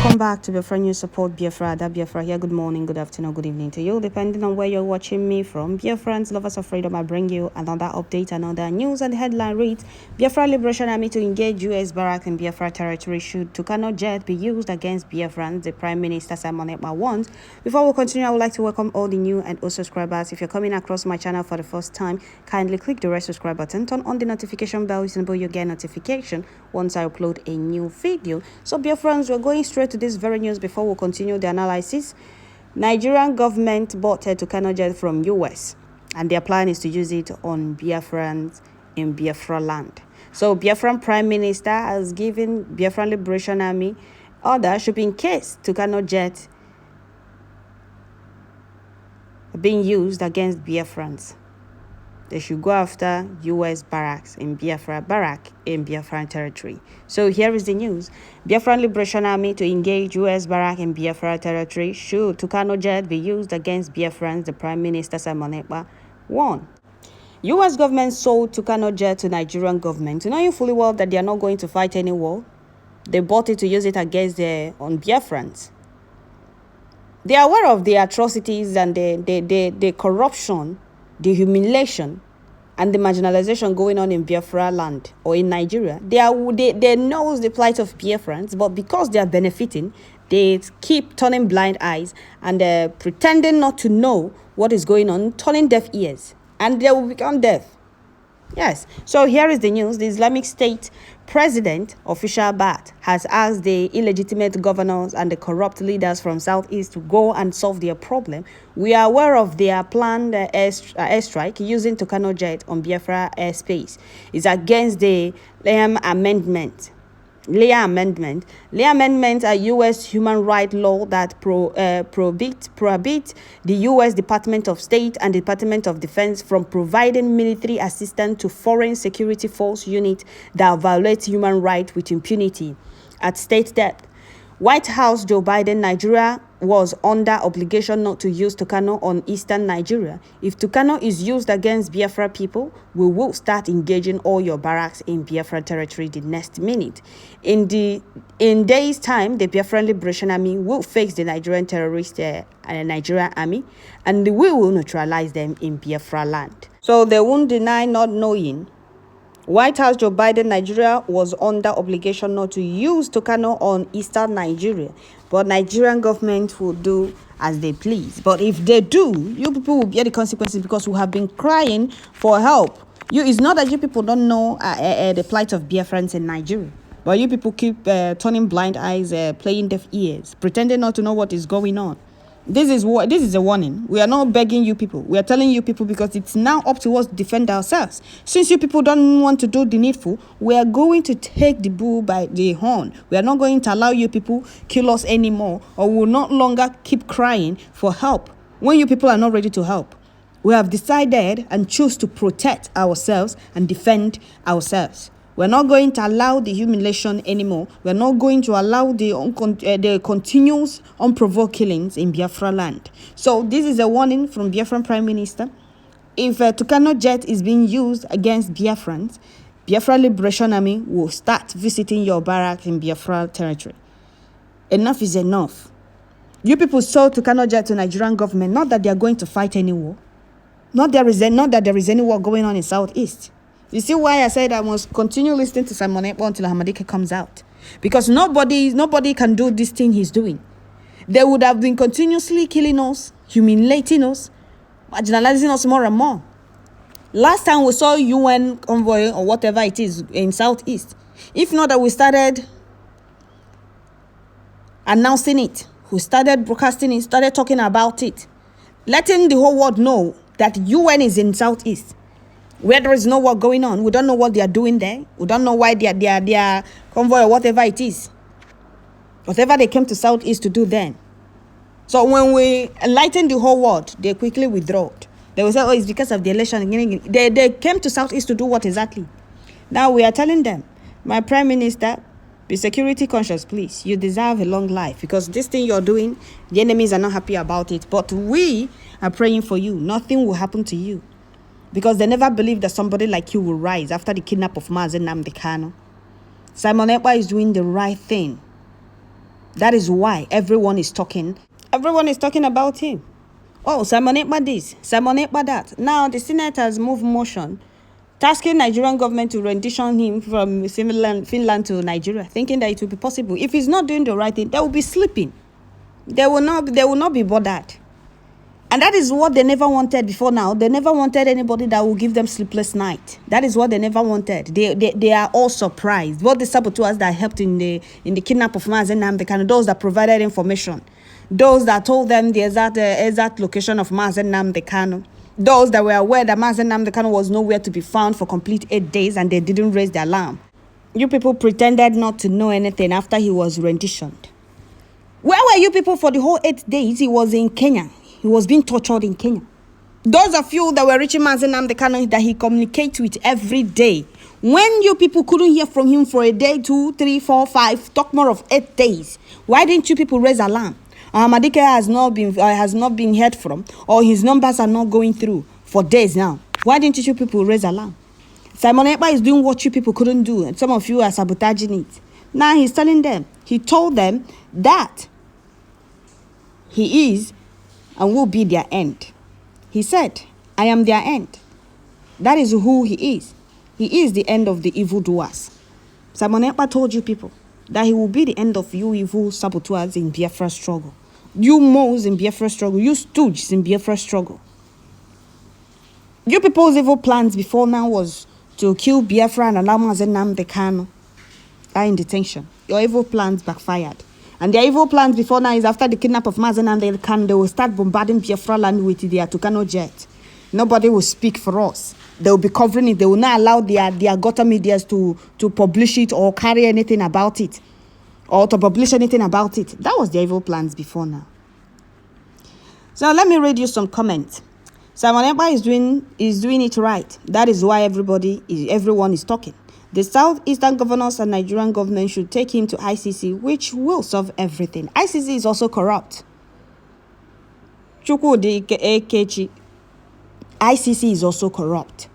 Welcome back to Biafra News. Support Biafra. That Biafra here. Good morning, good afternoon, good evening to you, depending on where you're watching me from. Biafrans, lovers of freedom, I bring you another update, another news, and the headline reads: Biafra Liberation Army to engage U.S. Barrack in Biafra territory. Should Tucano jet be used against Biafrans? The Prime Minister Simon Ekpa wants. Before we continue, I would like to welcome all the new and old subscribers. If you're coming across my channel for the first time, kindly click the red subscribe button, turn on the notification bell so you get notification once I upload a new video. So Biafrans, we're going straight to this very news before we continue the analysis. Nigerian government bought a Tucano jet from US, and their plan is to use it on Biafrans in Biafra land. So Biafran Prime Minister has given Biafran Liberation Army order should be in case Tucano jet being used against Biafrans. They should go after U.S. barracks in Barrack in Biafran territory. So here is the news. Biafran Liberation Army to engage U.S. barrack in Biafra territory. Should Tucano jet be used against Biafrans? The Prime Minister Simon Ekpa warned. U.S. government sold Tucano jet to Nigerian government. You know you fully well that they are not going to fight any war. They bought it to use it against on Biafrans. They are aware of the atrocities and the corruption, the humiliation and the marginalization going on in Biafra land or in Nigeria. They know the plight of Biafrans, but because they are benefiting, they keep turning blind eyes and pretending not to know what is going on, turning deaf ears, and they will become deaf. Yes. So here is the news. The Islamic State President, Official Bat, has asked the illegitimate governors and the corrupt leaders from Southeast to go and solve their problem. We are aware of their planned airstrike using Tucano jet on Biafra airspace. It's against the Leah Amendment. Leah Amendment are U.S. human rights law that prohibit the U.S. Department of State and Department of Defense from providing military assistance to foreign security force units that violate human rights with impunity. At state depth, White House Joe Biden, Nigeria was under obligation not to use Tucano on eastern Nigeria. If Tucano is used against Biafra people, we will start engaging all your barracks in Biafra territory the next minute. In days' time, the Biafran Liberation Army will face the Nigerian terrorist Nigerian army, and we will neutralize them in Biafra land. So they won't deny not knowing. White House Joe Biden, Nigeria was under obligation not to use Tucano on eastern Nigeria, but Nigerian government will do as they please. But if they do, you people will bear the consequences, because we have been crying for help. It's not that you people don't know the plight of Biafrans in Nigeria, but you people keep turning blind eyes, playing deaf ears, pretending not to know what is going on. This is a warning. We are not begging you people. We are telling you people because it's now up to us to defend ourselves. Since you people don't want to do the needful, we are going to take the bull by the horn. We are not going to allow you people kill us anymore, or we will not longer keep crying for help when you people are not ready to help. We have decided and choose to protect ourselves and defend ourselves. We're not going to allow the humiliation anymore. We're not going to allow the continuous unprovoked killings in Biafra land. So this is a warning from Biafran Prime Minister. If Tucano jet is being used against Biafrans, Biafra Liberation Army will start visiting your barracks in Biafra territory. Enough is enough. You people sold Tucano jet to Nigerian government, not that they are going to fight any war. Not that there is any war going on in Southeast. You see why I said I must continue listening to Simon Ekpa until Hamadike comes out? Because nobody can do this thing he's doing. They would have been continuously killing us, humiliating us, marginalizing us more and more. Last time we saw UN convoy or whatever it is in Southeast, if not that we started announcing it, we started broadcasting it, started talking about it, letting the whole world know that UN is in Southeast, where there is no war going on. We don't know what they are doing there. We don't know why they are convoy or whatever it is. Whatever they came to Southeast to do then. So when we enlighten the whole world, they quickly withdraw. They will say, oh, it's because of the election. They came to Southeast to do what exactly? Now we are telling them, my Prime Minister, be security conscious, please. You deserve a long life, because this thing you're doing, the enemies are not happy about it. But we are praying for you. Nothing will happen to you. Because they never believed that somebody like you will rise after the kidnap of Tucano. Simon Ekpa is doing the right thing. That is why everyone is talking. Everyone is talking about him. Oh, Simon Ekpa this, Simon Ekpa that. Now the Senate has moved motion tasking Nigerian government to rendition him from Finland to Nigeria, thinking that it will be possible. If he's not doing the right thing, they will be sleeping. They will not be bothered. And that is what they never wanted before now. They never wanted anybody that will give them sleepless night. That is what they never wanted. They are all surprised. Both the saboteurs that helped in the kidnap of Mazen Nnamdi Kanu, those that provided information, those that told them the exact location of Mazen Nnamdi Kanu, those that were aware that Mazen Nnamdi Kanu was nowhere to be found for complete 8 days and they didn't raise the alarm. You people pretended not to know anything after he was renditioned. Where were you people for the whole 8 days? He was in Kenya. He was being tortured in Kenya. Those of you that were reaching Mazen Nnamdi Kanu that he communicates with every day, when you people couldn't hear from him for a day, 2, 3, 4, 5, talk more of 8 days, why didn't you people raise alarm? Madike has not been heard from, or his numbers are not going through for days now. Why didn't you people raise alarm? Simon Ekpa is doing what you people couldn't do, and some of you are sabotaging it. Now he's telling them, he told them that he is and will be their end. He said, I am their end. That is who he is. He is the end of the evildoers. Simon Ekpa told you people that he will be the end of you evil saboteurs in Biafra struggle. You moles in Biafra struggle. You stooges in Biafra struggle. You people's evil plans before now was to kill Biafra and allow Mazen Nnamdi Kanu are in detention. Your evil plans backfired. And their evil plans before now is after the kidnap of Mazen Nnamdi Kanu, they will start bombarding Biafra land with their Tucano jet. Nobody will speak for us. They will be covering it. They will not allow their gutter medias to publish it or carry anything about it. Or to publish anything about it. That was their evil plans before now. So let me read you some comments. Simon Ekpa is doing it right. That is why everyone is talking. The Southeastern governors and Nigerian government should take him to ICC, which will solve everything. ICC is also corrupt. ICC is also corrupt.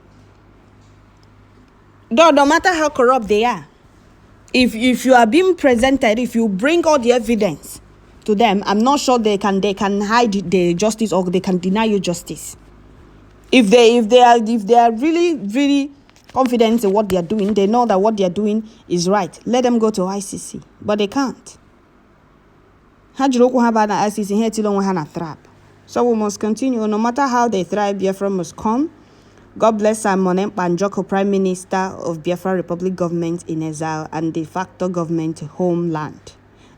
Though, no matter how corrupt they are, if you are being presented, if you bring all the evidence to them, I'm not sure they can hide the justice or they can deny you justice. If they are really confident in what they are doing, they know that what they are doing is right, let them go to ICC. But they can't. So we must continue. No matter how they thrive, Biafra must come. God bless Simon Ekpa Njoko, Prime Minister of Biafra Republic Government in exile and de facto government homeland.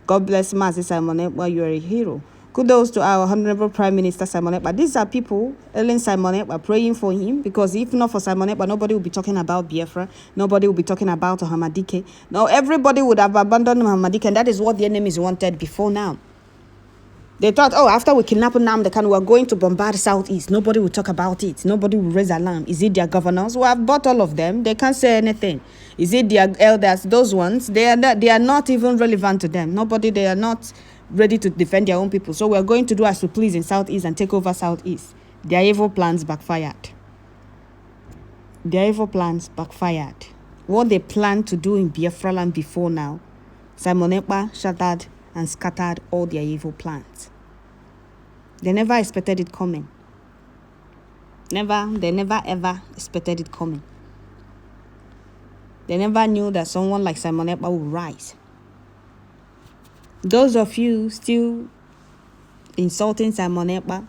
God bless Mazi Simon Ekpa, you are a hero. Kudos to our Honorable Prime Minister Simon Ekpa. These are people, Ellen Simon Ekpa, praying for him, because if not for Simon Ekpa, nobody will be talking about Biafra. Nobody will be talking about Hamadike. Now, everybody would have abandoned Hamadike, and that is what the enemies wanted before now. They thought, oh, after we kidnap Nnamdi Kanu, we are going to bombard Southeast. Nobody will talk about it. Nobody will raise alarm. Is it their governors? We have bought all of them. They can't say anything. Is it their elders? Those ones, they are not even relevant to them. They are not ready to defend their own people. So we are going to do as we please in Southeast and take over Southeast. Their evil plans backfired. Their evil plans backfired. What they planned to do in Biafra land before now, Simon Ekpa shattered and scattered all their evil plans. They never expected it coming. They never ever expected it coming. They never knew that someone like Simon Ekpa would rise. Those of you still insulting Simon Ekpa,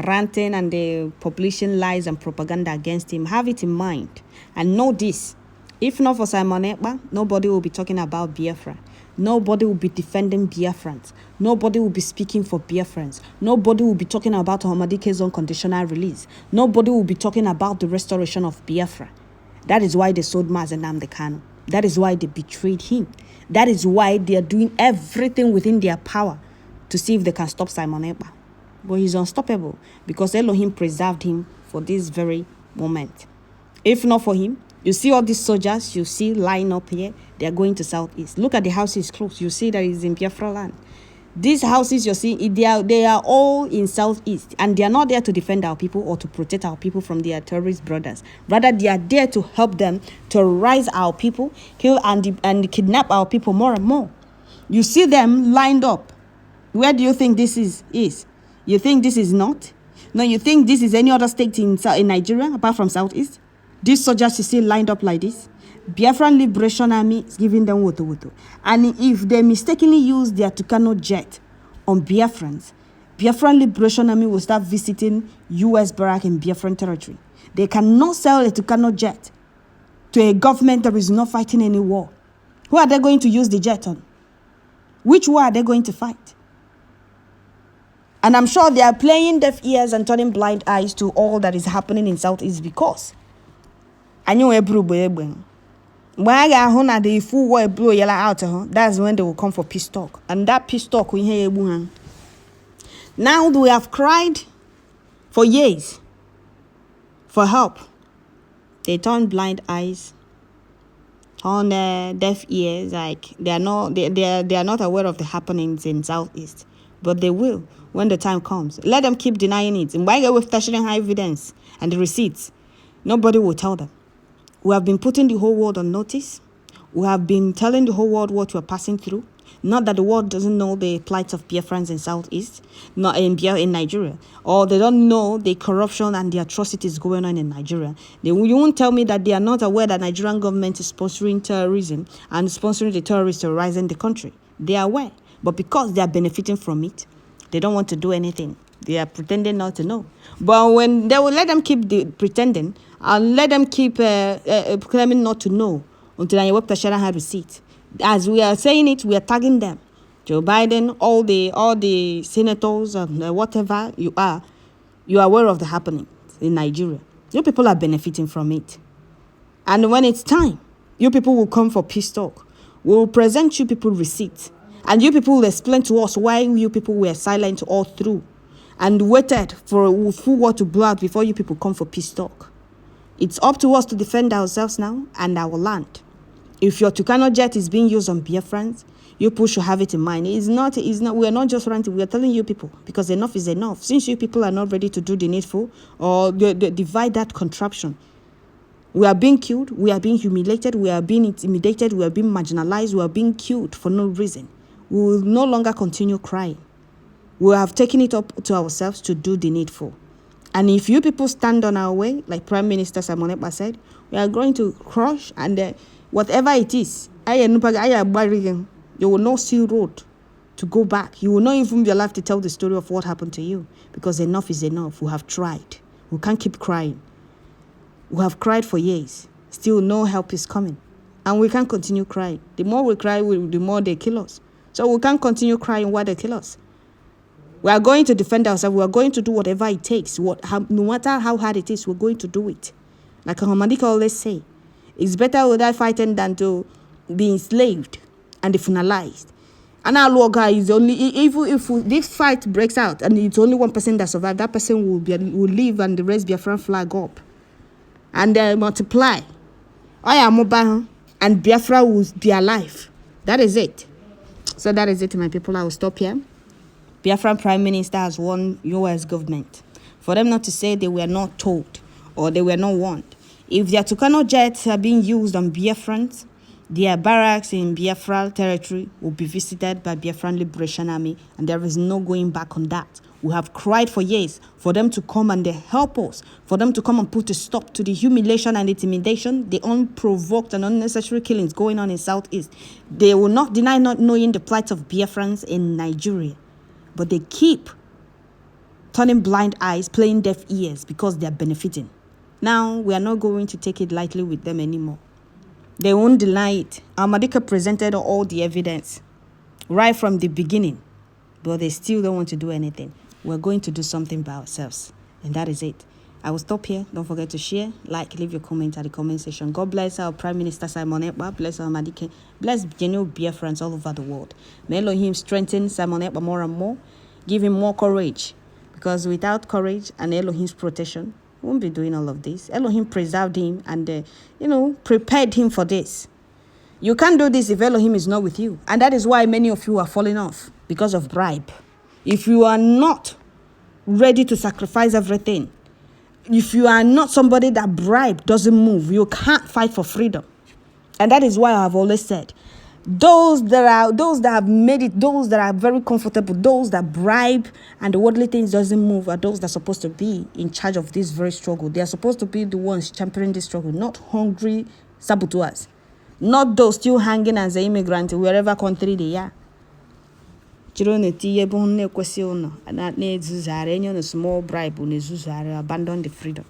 ranting and publishing lies and propaganda against him, have it in mind and know this. If not for Simon Ekpa, nobody will be talking about Biafra. Nobody will be defending Biafrans. Nobody will be speaking for Biafrans. Nobody will be talking about Hamadike's unconditional release. Nobody will be talking about the restoration of Biafra. That is why they sold Mazen Nnamdi Kanu. That is why they betrayed him. That is why they are doing everything within their power to see if they can stop Simon Ekpa. But he's unstoppable because Elohim preserved him for this very moment. If not for him, you see all these soldiers you see lying up here, they are going to Southeast. Look at the houses close. You see that it's in Biafra land. These houses you see, they are all in Southeast, and they are not there to defend our people or to protect our people from their terrorist brothers. Rather, they are there to help them terrorize our people, kill and kidnap our people more and more. You see them lined up. Where do you think this is? You think this is not? No, you think this is any other state in Nigeria apart from Southeast? These soldiers you see lined up like this. Biafran Liberation Army is giving them woto. And if they mistakenly use their Tucano jet on Biafrans, Biafran Liberation Army will start visiting U.S. Barrack in Biafran territory. They cannot sell a Tucano jet to a government that is not fighting any war. Who are they going to use the jet on? Which war are they going to fight? And I'm sure they are playing deaf ears and turning blind eyes to all that is happening in Southeast because I know when the full war blow yella out, that's when they will come for peace talk. And that peace talk we hear. Now we have cried for years for help. They turn blind eyes, turn deaf ears, like they are not aware of the happenings in Southeast. But they will when the time comes. Let them keep denying it. And why go with stationing high evidence and the receipts? Nobody will tell them. We have been putting the whole world on notice. We have been telling the whole world what we're passing through. Not that the world doesn't know the plight of Biafrans in Southeast, not in Nigeria, or they don't know the corruption and the atrocities going on in Nigeria. You won't tell me that they are not aware that Nigerian government is sponsoring terrorism and sponsoring the terrorists terrorizing the country. They are aware, but because they are benefiting from it, they don't want to do anything. They are pretending not to know. But when they will let them keep pretending and let them keep claiming not to know until I web Tashara had receipt. As we are saying it, we are tagging them. Joe Biden, all the senators and whatever you are aware of the happening in Nigeria. You people are benefiting from it. And when it's time, you people will come for peace talk. We will present you people receipts. And you people will explain to us why you people were silent all through and waited for a full war to blow out before you people come for peace talk. It's up to us to defend ourselves now and our land. If your Tucano jet is being used on Biafrans, you people should have it in mind. It's not, we are not just ranting, we are telling you people, because enough is enough. Since you people are not ready to do the needful or divide that contraption, we are being killed, we are being humiliated, we are being intimidated, we are being marginalized, we are being killed for no reason. We will no longer continue crying. We have taken it up to ourselves to do the needful. And if you people stand on our way, like Prime Minister Simon Ekpa said, we are going to crush and whatever it is, you will not see road to go back. You will not even be alive to tell the story of what happened to you because enough is enough. We have tried. We can't keep crying. We have cried for years. Still no help is coming. And we can't continue crying. The more we cry, the more they kill us. So we can't continue crying while they kill us. We are going to defend ourselves. We are going to do whatever it takes. No matter how hard it is, we're going to do it. Like Hamadika always say, it's better to die fighting than to be enslaved and definalized. And our Lord God is only, even if this fight breaks out and it's only one person that survives, that person will live and the rest Biafran flag up. And multiply. I am mobile and Biafra will be alive. That is it. So that is it, my people. I will stop here. Biafran Prime Minister has warned U.S. government for them not to say they were not told or they were not warned. If their Tucano jets are being used on Biafrans, their barracks in Biafra territory will be visited by Biafran Liberation Army, and there is no going back on that. We have cried for years for them to come and help us, for them to come and put a stop to the humiliation and intimidation, the unprovoked and unnecessary killings going on in Southeast. They will not deny not knowing the plight of Biafrans in Nigeria, but they keep turning blind eyes, playing deaf ears because they are benefiting. Now, we are not going to take it lightly with them anymore. They won't deny it. Amadika presented all the evidence right from the beginning, but they still don't want to do anything. We're going to do something by ourselves, and that is it. I will stop here. Don't forget to share, like, leave your comment at the comment section. God bless our Prime Minister Simon Ekpa. Bless our Amadike. Bless genuine Biafrans all over the world. May Elohim strengthen Simon Ekpa more and more. Give him more courage, because without courage and Elohim's protection, won't be doing all of this. Elohim preserved him and, prepared him for this. You can't do this if Elohim is not with you. And that is why many of you are falling off because of bribe. If you are not ready to sacrifice everything, if you are not somebody that bribe doesn't move, you can't fight for freedom. And that is why I have always said, Those that have made it, those that are very comfortable, those that bribe and the worldly things doesn't move, are those that are supposed to be in charge of this very struggle. They are supposed to be the ones championing this struggle, not hungry saboteurs, not those still hanging as an immigrant wherever country they are. And small bribe abandon the freedom.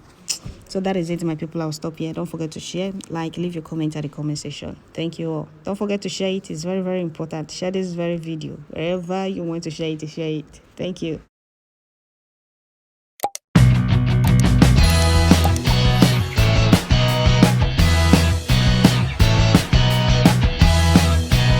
So that is it, my people. I'll stop here. Don't forget to share, like, leave your comment at the comment section. Thank you all. Don't forget to share it. It's very, very important. Share this very video wherever you want to share it. Thank you.